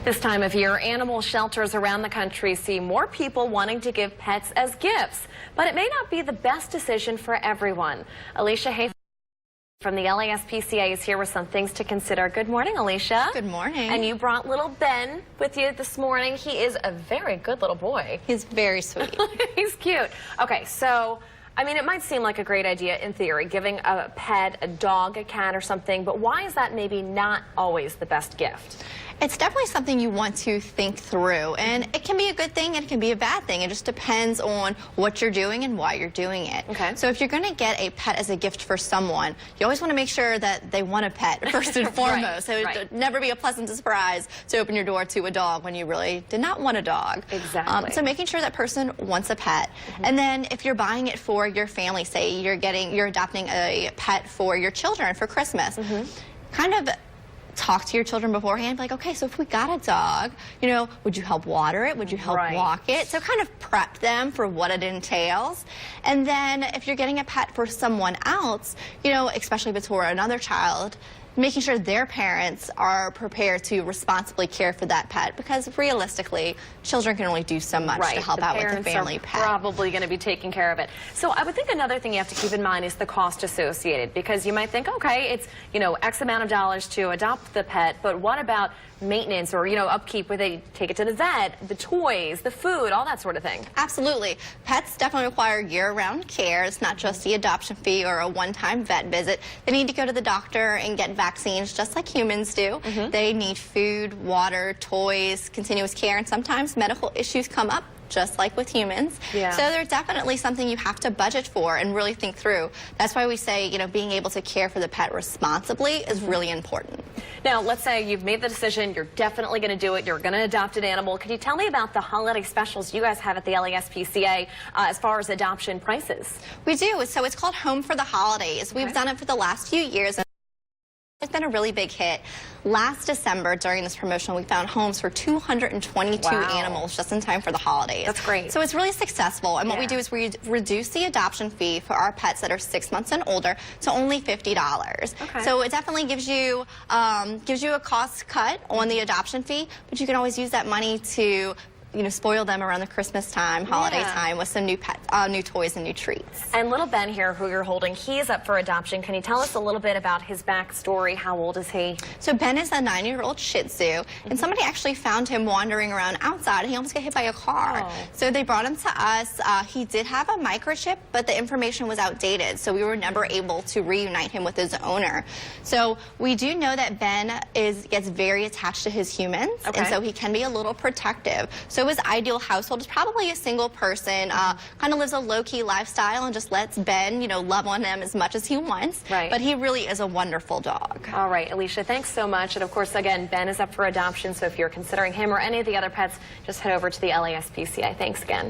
This time of year, animal shelters around the country see more people wanting to give pets as gifts, but it may not be the best decision for everyone. Alicia Haefele from the la-spca is here with some things to consider. Good morning, Alicia. Good morning. And you brought little Ben with you this morning. He is a very good little boy. He's very sweet. He's cute. Okay, so I mean, it might seem like a great idea in theory, giving a pet, a dog, a cat or something, but why is that maybe not always the best gift? It's definitely something you want to think through, and it can be a good thing and it can be a bad thing. It just depends on what you're doing and why you're doing it. Okay. So if you're going to get a pet as a gift for someone, you always want to make sure that they want a pet first and foremost. So it would never be a pleasant surprise to open your door to a dog when you really did not want a dog. Exactly. So making sure that person wants a pet. And then if you're buying it for your family, say you're adopting a pet for your children for Christmas, kind of talk to your children beforehand, like, okay, so if we got a dog, you know, would you help water it? Would you help walk it? So kind of prep them for what it entails. And then if you're getting a pet for someone else, you know, especially before another child, making sure their parents are prepared to responsibly care for that pet, because realistically, children can only do so much to help out with the family pet. Probably going to be taking care of it. So I would think another thing you have to keep in mind is the cost associated, because you might think, okay, it's, you know, X amount of dollars to adopt the pet, but what about maintenance or, you know, upkeep where they take it to the vet, the toys, the food, all that sort of thing? Absolutely. Pets definitely require year-round care. It's not just the adoption fee or a one-time vet visit. They need to go to the doctor and get vaccines just like humans do. They need food, water, toys, continuous care, and sometimes medical issues come up just like with humans. So they're definitely something you have to budget for and really think through. That's why we say, you know, being able to care for the pet responsibly is really important. Now, let's say you've made the decision, you're definitely going to do it, you're going to adopt an animal. Can you tell me about the holiday specials you guys have at the la-spca as far as adoption prices? We do. So it's called Home for the Holidays. We've done it for the last few years. It's been a really big hit. Last December, during this promotion, we found homes for 222 animals just in time for the holidays. That's great. So it's really successful. And what we do is we reduce the adoption fee for our pets that are 6 months and older to only $50. So it definitely gives you a cost cut on the adoption fee, but you can always use that money to, you know, spoil them around the Christmas time, holiday time with some new new toys and new treats. And little Ben here, who you're holding, he is up for adoption. Can you tell us a little bit about his backstory? How old is he? So Ben is a 9-year-old Shih Tzu, and somebody actually found him wandering around outside, and he almost got hit by a car. So they brought him to us. He did have a microchip, but the information was outdated, so we were never able to reunite him with his owner. So we do know that Ben gets very attached to his humans, and so he can be a little protective. So his ideal household is probably a single person, kind of lives a low-key lifestyle and just lets Ben, you know, love on them as much as he wants. But he really is a wonderful dog. All right, Alicia, thanks so much. And of course, again, Ben is up for adoption, so if you're considering him or any of the other pets, just head over to the la-spca. Thanks again.